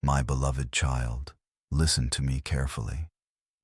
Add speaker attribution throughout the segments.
Speaker 1: My beloved child, listen to me carefully.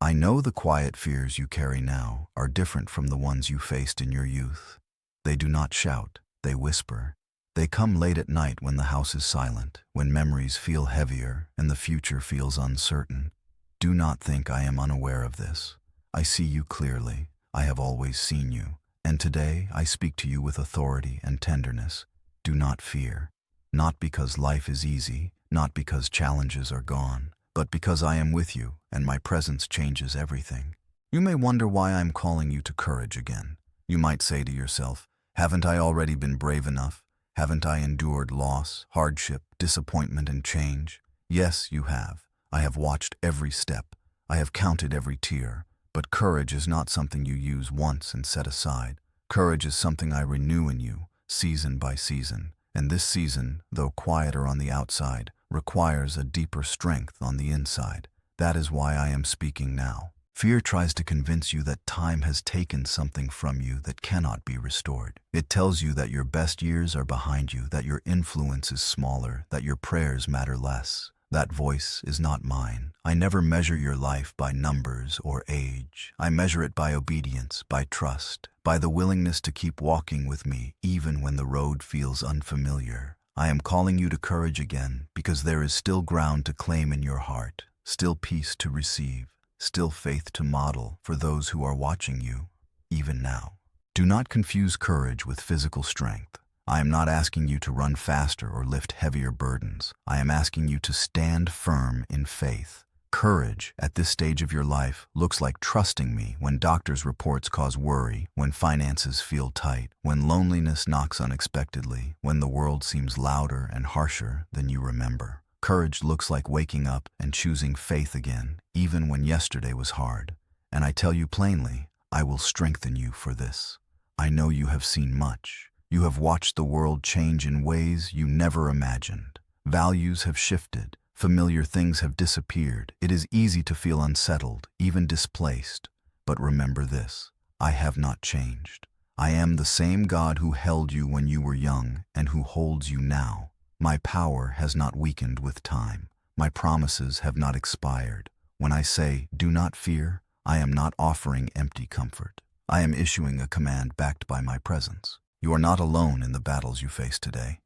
Speaker 1: I know the quiet fears you carry now are different from the ones you faced in your youth. They do not shout, they whisper. They come late at night when the house is silent, when memories feel heavier and the future feels uncertain. Do not think I am unaware of this. I see you clearly. I have always seen you. And today I speak to you with authority and tenderness. Do not fear. Not because life is easy, not because challenges are gone, but because I am with you and my presence changes everything. You may wonder why I am calling you to courage again. You might say to yourself, haven't I already been brave enough? Haven't I endured loss, hardship, disappointment, and change? Yes, you have. I have watched every step. I have counted every tear. But courage is not something you use once and set aside. Courage is something I renew in you, season by season. And this season, though quieter on the outside, requires a deeper strength on the inside. That is why I am speaking now. Fear tries to convince you that time has taken something from you that cannot be restored. It tells you that your best years are behind you, that your influence is smaller, that your prayers matter less. That voice is not mine. I never measure your life by numbers or age. I measure it by obedience, by trust, by the willingness to keep walking with me even when the road feels unfamiliar. I am calling you to courage again because there is still ground to claim in your heart, still peace to receive, still faith to model for those who are watching you, even now. Do not confuse courage with physical strength. I am not asking you to run faster or lift heavier burdens. I am asking you to stand firm in faith. Courage at this stage of your life looks like trusting me when doctors' reports cause worry, when finances feel tight, when loneliness knocks unexpectedly, when the world seems louder and harsher than you remember. Courage looks like waking up and choosing faith again, even when yesterday was hard. And I tell you plainly, I will strengthen you for this. I know you have seen much. You have watched the world change in ways you never imagined. Values have shifted. Familiar things have disappeared. It is easy to feel unsettled, even displaced. But remember this, I have not changed. I am the same God who held you when you were young and who holds you now. My power has not weakened with time. My promises have not expired. When I say, do not fear, I am not offering empty comfort. I am issuing a command backed by my presence. You are not alone in the battles you face today.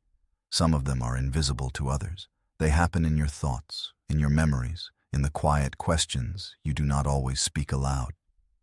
Speaker 1: Some of them are invisible to others. They happen in your thoughts, in your memories, in the quiet questions you do not always speak aloud.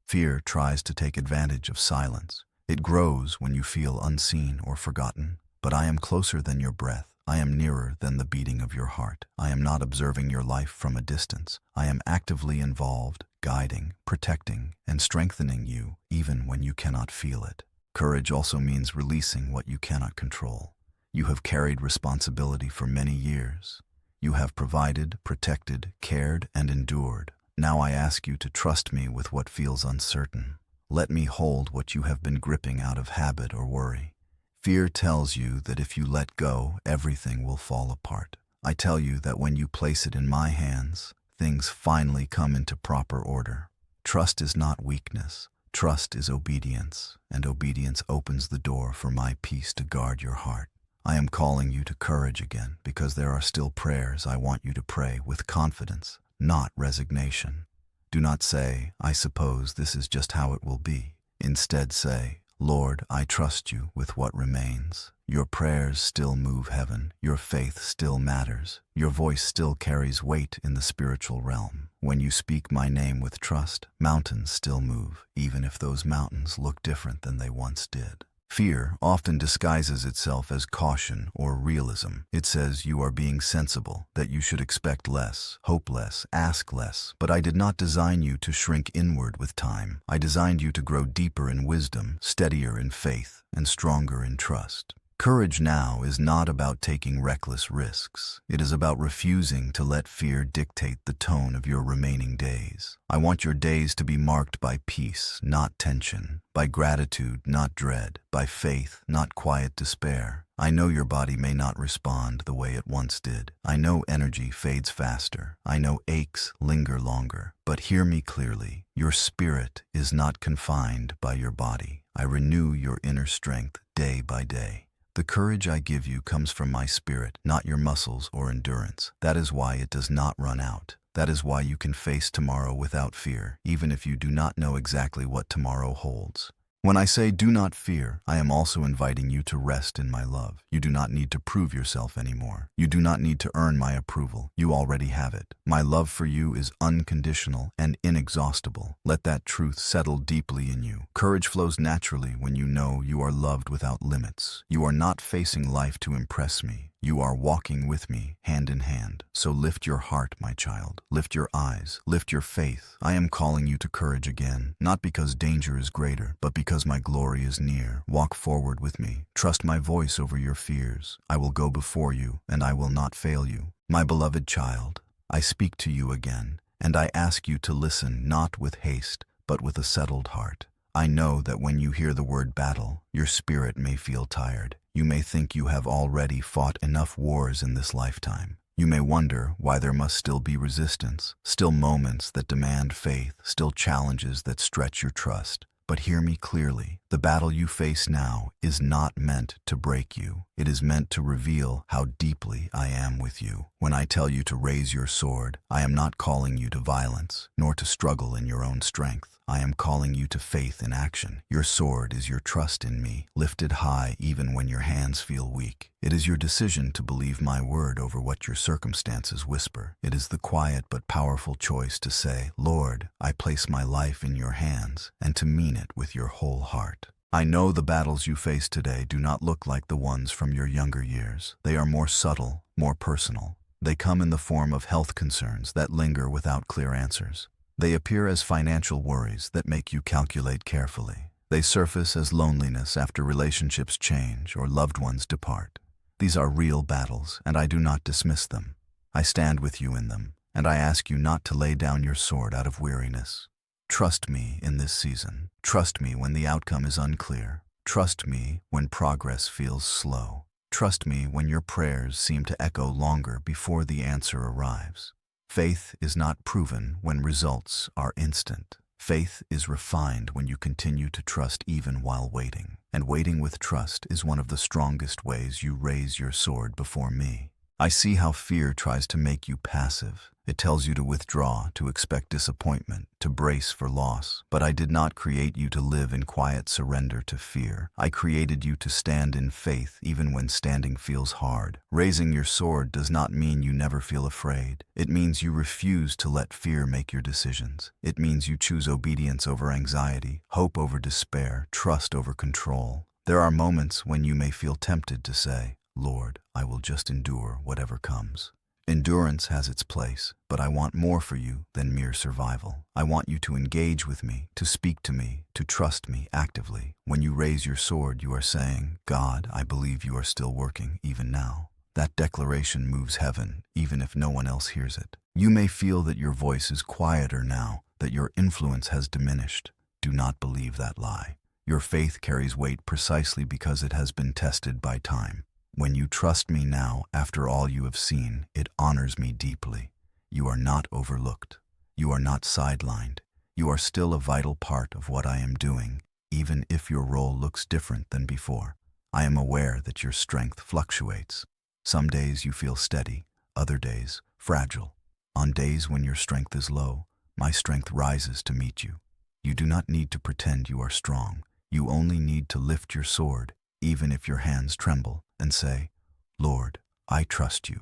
Speaker 1: Fear tries to take advantage of silence. It grows when you feel unseen or forgotten. But I am closer than your breath. I am nearer than the beating of your heart. I am not observing your life from a distance. I am actively involved, guiding, protecting, and strengthening you even when you cannot feel it. Courage also means releasing what you cannot control. You have carried responsibility for many years. You have provided, protected, cared, and endured. Now I ask you to trust me with what feels uncertain. Let me hold what you have been gripping out of habit or worry. Fear tells you that if you let go, everything will fall apart. I tell you that when you place it in my hands, things finally come into proper order. Trust is not weakness. Trust is obedience, and obedience opens the door for my peace to guard your heart. I am calling you to courage again because there are still prayers I want you to pray with confidence, not resignation. Do not say, I suppose this is just how it will be. Instead say, Lord, I trust you with what remains. Your prayers still move heaven. Your faith still matters. Your voice still carries weight in the spiritual realm. When you speak my name with trust, mountains still move, even if those mountains look different than they once did. Fear often disguises itself as caution or realism. It says you are being sensible, that you should expect less, hope less, ask less. But I did not design you to shrink inward with time. I designed you to grow deeper in wisdom, steadier in faith, and stronger in trust. Courage now is not about taking reckless risks. It is about refusing to let fear dictate the tone of your remaining days. I want your days to be marked by peace, not tension, by gratitude, not dread, by faith, not quiet despair. I know your body may not respond the way it once did. I know energy fades faster. I know aches linger longer. But hear me clearly. Your spirit is not confined by your body. I renew your inner strength day by day. The courage I give you comes from my spirit, not your muscles or endurance. That is why it does not run out. That is why you can face tomorrow without fear, even if you do not know exactly what tomorrow holds. When I say do not fear, I am also inviting you to rest in my love. You do not need to prove yourself anymore. You do not need to earn my approval. You already have it. My love for you is unconditional and inexhaustible. Let that truth settle deeply in you. Courage flows naturally when you know you are loved without limits. You are not facing life to impress me. You are walking with me, hand in hand. So lift your heart, my child. Lift your eyes. Lift your faith. I am calling you to courage again, not because danger is greater, but because my glory is near. Walk forward with me. Trust my voice over your fears. I will go before you, and I will not fail you. My beloved child, I speak to you again, and I ask you to listen not with haste, but with a settled heart. I know that when you hear the word battle, your spirit may feel tired. You may think you have already fought enough wars in this lifetime. You may wonder why there must still be resistance, still moments that demand faith, still challenges that stretch your trust. But hear me clearly. The battle you face now is not meant to break you. It is meant to reveal how deeply I am with you. When I tell you to raise your sword, I am not calling you to violence, nor to struggle in your own strength. I am calling you to faith in action. Your sword is your trust in me, lifted high even when your hands feel weak. It is your decision to believe my word over what your circumstances whisper. It is the quiet but powerful choice to say, Lord, I place my life in your hands, and to mean it with your whole heart. I know the battles you face today do not look like the ones from your younger years. They are more subtle, more personal. They come in the form of health concerns that linger without clear answers. They appear as financial worries that make you calculate carefully. They surface as loneliness after relationships change or loved ones depart. These are real battles, and I do not dismiss them. I stand with you in them, and I ask you not to lay down your sword out of weariness. Trust me in this season. Trust me when the outcome is unclear. Trust me when progress feels slow. Trust me when your prayers seem to echo longer before the answer arrives. Faith is not proven when results are instant. Faith is refined when you continue to trust even while waiting. And waiting with trust is one of the strongest ways you raise your sword before me. I see how fear tries to make you passive. It tells you to withdraw, to expect disappointment, to brace for loss. But I did not create you to live in quiet surrender to fear. I created you to stand in faith even when standing feels hard. Raising your sword does not mean you never feel afraid. It means you refuse to let fear make your decisions. It means you choose obedience over anxiety, hope over despair, trust over control. There are moments when you may feel tempted to say, Lord, I will just endure whatever comes. Endurance has its place, but I want more for you than mere survival. I want you to engage with me, to speak to me, to trust me actively. When you raise your sword, you are saying, God, I believe you are still working even now. That declaration moves heaven, even if no one else hears it. You may feel that your voice is quieter now, that your influence has diminished. Do not believe that lie. Your faith carries weight precisely because it has been tested by time. When you trust me now, after all you have seen, it honors me deeply. You are not overlooked. You are not sidelined. You are still a vital part of what I am doing, even if your role looks different than before. I am aware that your strength fluctuates. Some days you feel steady, other days fragile. On days when your strength is low, my strength rises to meet you. You do not need to pretend you are strong. You only need to lift your sword, even if your hands tremble, and say, Lord, I trust you.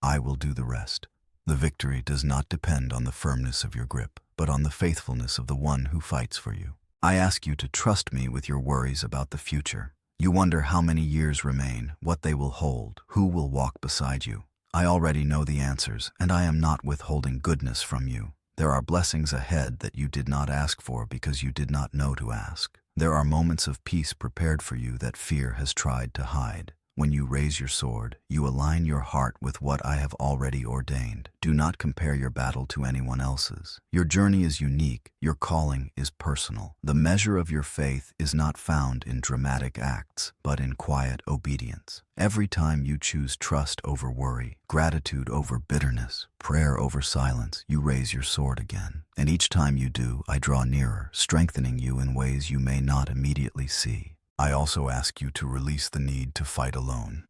Speaker 1: I will do the rest. The victory does not depend on the firmness of your grip, but on the faithfulness of the one who fights for you. I ask you to trust me with your worries about the future. You wonder how many years remain, what they will hold, who will walk beside you. I already know the answers, and I am not withholding goodness from you. There are blessings ahead that you did not ask for because you did not know to ask. There are moments of peace prepared for you that fear has tried to hide. When you raise your sword, you align your heart with what I have already ordained. Do not compare your battle to anyone else's. Your journey is unique. Your calling is personal. The measure of your faith is not found in dramatic acts, but in quiet obedience. Every time you choose trust over worry, gratitude over bitterness, prayer over silence, you raise your sword again. And each time you do, I draw nearer, strengthening you in ways you may not immediately see. I also ask you to release the need to fight alone.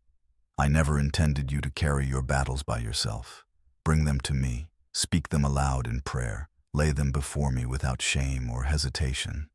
Speaker 1: I never intended you to carry your battles by yourself. Bring them to me. Speak them aloud in prayer. Lay them before me without shame or hesitation.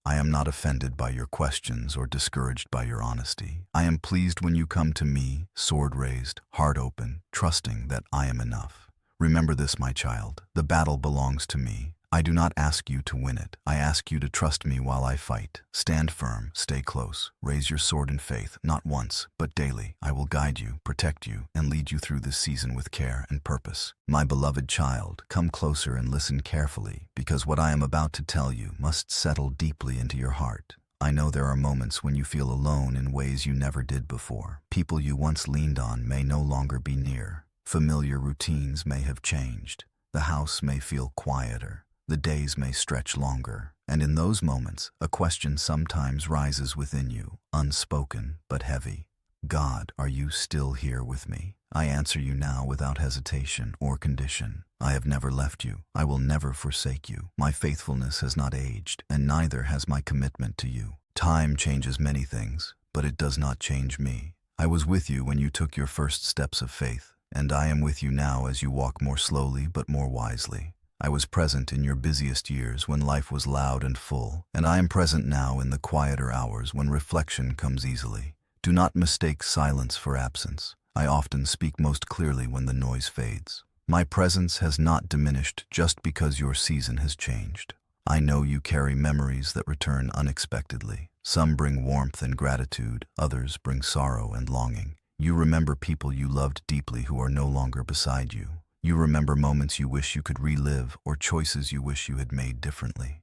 Speaker 1: I am not offended by your questions or discouraged by your honesty. I am pleased when you come to me, sword raised, heart open, trusting that I am enough. Remember this, my child. The battle belongs to me. I do not ask you to win it. I ask you to trust me while I fight. Stand firm, stay close, raise your sword in faith, not once, but daily. I will guide you, protect you, and lead you through this season with care and purpose. My beloved child, come closer and listen carefully, because what I am about to tell you must settle deeply into your heart. I know there are moments when you feel alone in ways you never did before. People you once leaned on may no longer be near. Familiar routines may have changed. The house may feel quieter. The days may stretch longer, and in those moments, a question sometimes rises within you, unspoken but heavy. God, are you still here with me? I answer you now without hesitation or condition. I have never left you. I will never forsake you. My faithfulness has not aged, and neither has my commitment to you. Time changes many things, but it does not change me. I was with you when you took your first steps of faith, and I am with you now as you walk more slowly but more wisely. I was present in your busiest years when life was loud and full, and I am present now in the quieter hours when reflection comes easily. Do not mistake silence for absence. I often speak most clearly when the noise fades. My presence has not diminished just because your season has changed. I know you carry memories that return unexpectedly. Some bring warmth and gratitude, others bring sorrow and longing. You remember people you loved deeply who are no longer beside you. You remember moments you wish you could relive or choices you wish you had made differently.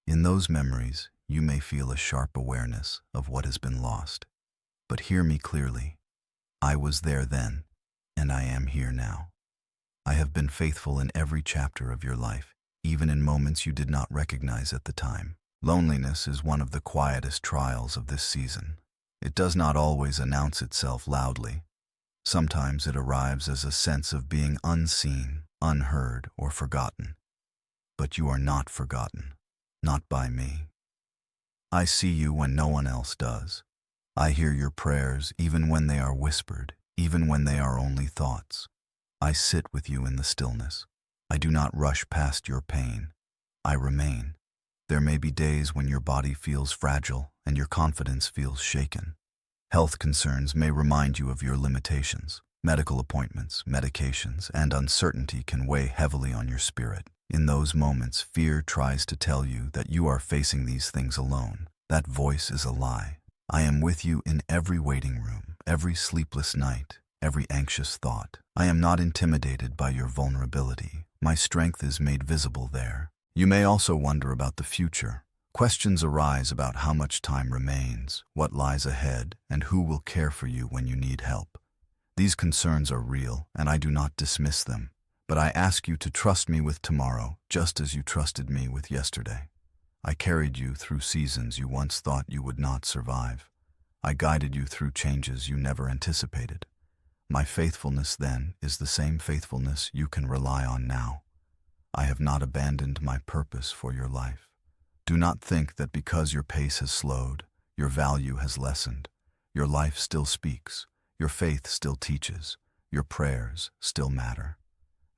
Speaker 1: In those memories, you may feel a sharp awareness of what has been lost. But hear me clearly. I was there then, and I am here now. I have been faithful in every chapter of your life, even in moments you did not recognize at the time. Loneliness is one of the quietest trials of this season. It does not always announce itself loudly. Sometimes it arrives as a sense of being unseen, unheard, or forgotten. But you are not forgotten, not by me. I see you when no one else does. I hear your prayers even when they are whispered, even when they are only thoughts. I sit with you in the stillness. I do not rush past your pain. I remain. There may be days when your body feels fragile and your confidence feels shaken. Health concerns may remind you of your limitations. Medical appointments, medications, and uncertainty can weigh heavily on your spirit. In those moments, fear tries to tell you that you are facing these things alone. That voice is a lie. I am with you in every waiting room, every sleepless night, every anxious thought. I am not intimidated by your vulnerability. My strength is made visible there. You may also wonder about the future. Questions arise about how much time remains, what lies ahead, and who will care for you when you need help. These concerns are real, and I do not dismiss them, but I ask you to trust me with tomorrow, just as you trusted me with yesterday. I carried you through seasons you once thought you would not survive. I guided you through changes you never anticipated. My faithfulness then is the same faithfulness you can rely on now. I have not abandoned my purpose for your life. Do not think that because your pace has slowed, your value has lessened. Your life still speaks, your faith still teaches, your prayers still matter.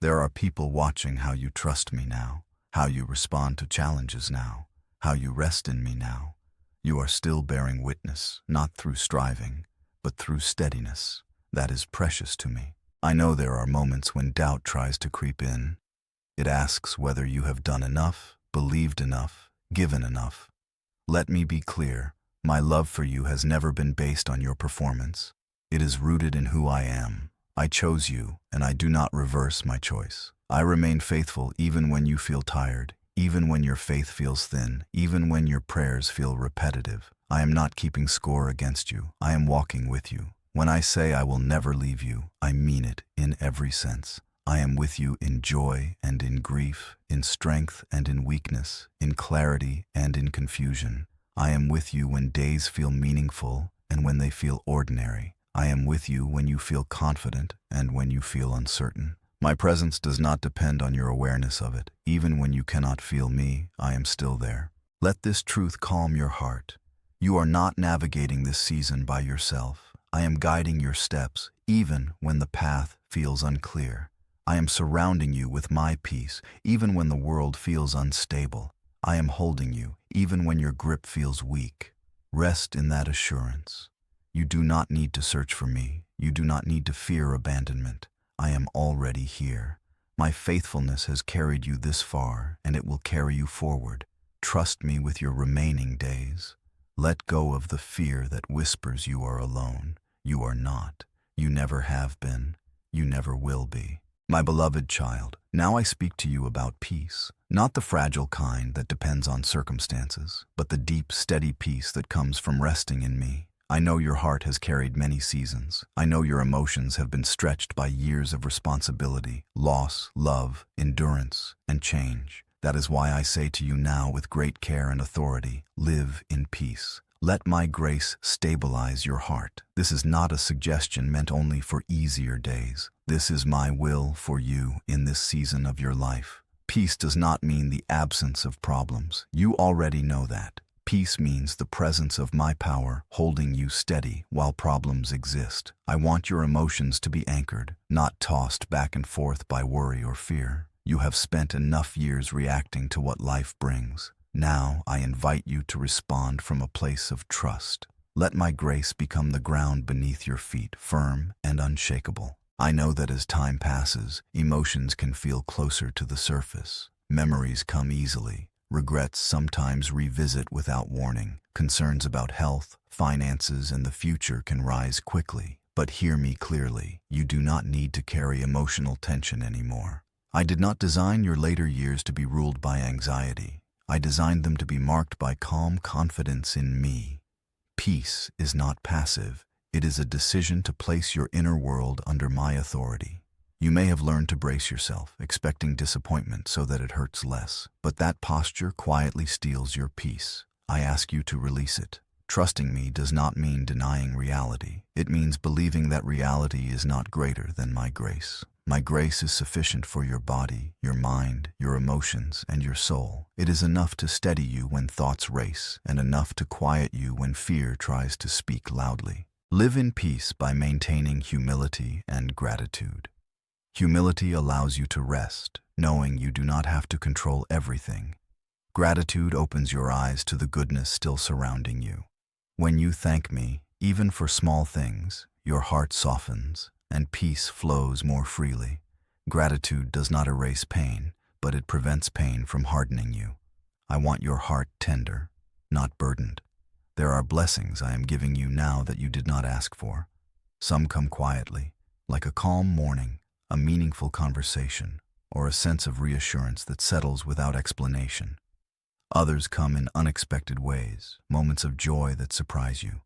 Speaker 1: There are people watching how you trust me now, how you respond to challenges now, how you rest in me now. You are still bearing witness, not through striving, but through steadiness. That is precious to me. I know there are moments when doubt tries to creep in. It asks whether you have done enough, believed enough, given enough. Let me be clear, my love for you has never been based on your performance. It is rooted in who I am. I chose you, and I do not reverse my choice. I remain faithful even when you feel tired, even when your faith feels thin, even when your prayers feel repetitive. I am not keeping score against you. I am walking with you. When I say I will never leave you, I mean it in every sense. I am with you in joy and in grief, in strength and in weakness, in clarity and in confusion. I am with you when days feel meaningful and when they feel ordinary. I am with you when you feel confident and when you feel uncertain. My presence does not depend on your awareness of it. Even when you cannot feel me, I am still there. Let this truth calm your heart. You are not navigating this season by yourself. I am guiding your steps, even when the path feels unclear. I am surrounding you with my peace, even when the world feels unstable. I am holding you, even when your grip feels weak. Rest in that assurance. You do not need to search for me. You do not need to fear abandonment. I am already here. My faithfulness has carried you this far, and it will carry you forward. Trust me with your remaining days. Let go of the fear that whispers you are alone. You are not. You never have been. You never will be. My beloved child, now I speak to you about peace, not the fragile kind that depends on circumstances, but the deep, steady peace that comes from resting in me. I know your heart has carried many seasons. I know your emotions have been stretched by years of responsibility, loss, love, endurance, and change. That is why I say to you now with great care and authority, live in peace. Let my grace stabilize your heart. This is not a suggestion meant only for easier days. This is my will for you in this season of your life. Peace does not mean the absence of problems. You already know that. Peace means the presence of my power holding you steady while problems exist. I want your emotions to be anchored, not tossed back and forth by worry or fear. You have spent enough years reacting to what life brings. Now I invite you to respond from a place of trust. Let my grace become the ground beneath your feet, firm and unshakable. I know that as time passes, emotions can feel closer to the surface. Memories come easily. Regrets sometimes revisit without warning. Concerns about health, finances, and the future can rise quickly. But hear me clearly. You do not need to carry emotional tension anymore. I did not design your later years to be ruled by anxiety. I designed them to be marked by calm confidence in me. Peace is not passive. It is a decision to place your inner world under my authority. You may have learned to brace yourself, expecting disappointment so that it hurts less, but that posture quietly steals your peace. I ask you to release it. Trusting me does not mean denying reality. It means believing that reality is not greater than my grace. My grace is sufficient for your body, your mind, your emotions, and your soul. It is enough to steady you when thoughts race, and enough to quiet you when fear tries to speak loudly. Live in peace by maintaining humility and gratitude. Humility allows you to rest, knowing you do not have to control everything. Gratitude opens your eyes to the goodness still surrounding you. When you thank me, even for small things, your heart softens, and peace flows more freely. Gratitude does not erase pain, but it prevents pain from hardening you. I want your heart tender, not burdened. There are blessings I am giving you now that you did not ask for. Some come quietly, like a calm morning, a meaningful conversation, or a sense of reassurance that settles without explanation. Others come in unexpected ways, moments of joy that surprise you.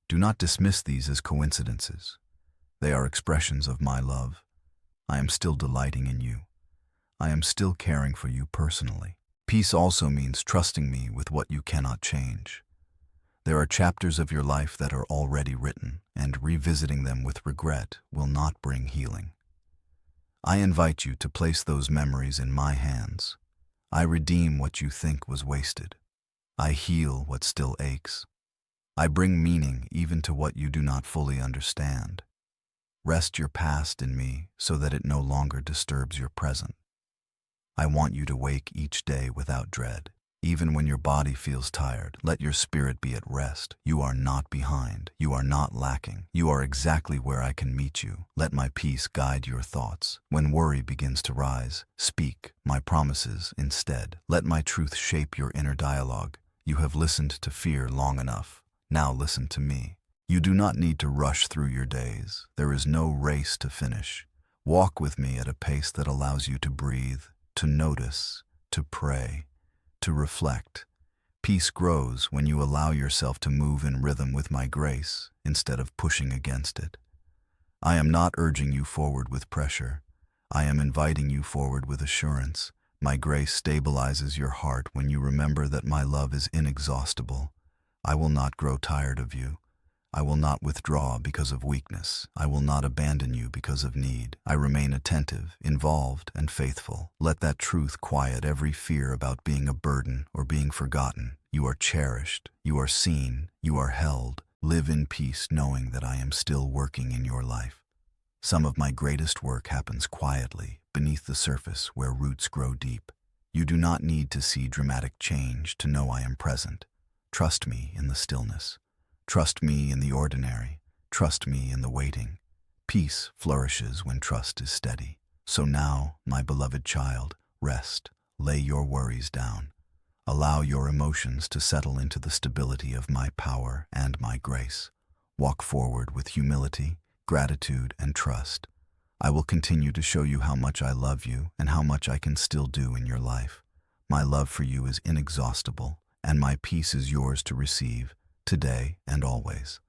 Speaker 1: Do not dismiss these as coincidences. They are expressions of my love. I am still delighting in you. I am still caring for you personally. Peace also means trusting me with what you cannot change. There are chapters of your life that are already written, and revisiting them with regret will not bring healing. I invite you to place those memories in my hands. I redeem what you think was wasted. I heal what still aches. I bring meaning even to what you do not fully understand. Rest your past in me so that it no longer disturbs your present. I want you to wake each day without dread. Even when your body feels tired, let your spirit be at rest. You are not behind. You are not lacking. You are exactly where I can meet you. Let my peace guide your thoughts. When worry begins to rise, speak my promises instead. Let my truth shape your inner dialogue. You have listened to fear long enough. Now listen to me. You do not need to rush through your days. There is no race to finish. Walk with me at a pace that allows you to breathe, to notice, to pray, to reflect. Peace grows when you allow yourself to move in rhythm with my grace instead of pushing against it. I am not urging you forward with pressure. I am inviting you forward with assurance. My grace stabilizes your heart when you remember that my love is inexhaustible. I will not grow tired of you. I will not withdraw because of weakness. I will not abandon you because of need. I remain attentive, involved, and faithful. Let that truth quiet every fear about being a burden or being forgotten. You are cherished. You are seen. You are held. Live in peace knowing that I am still working in your life. Some of my greatest work happens quietly, beneath the surface where roots grow deep. You do not need to see dramatic change to know I am present. Trust me in the stillness. Trust me in the ordinary. Trust me in the waiting. Peace flourishes when trust is steady. So now, my beloved child, rest. Lay your worries down. Allow your emotions to settle into the stability of my power and my grace. Walk forward with humility, gratitude, and trust. I will continue to show you how much I love you and how much I can still do in your life. My love for you is inexhaustible, and my peace is yours to receive, today and always.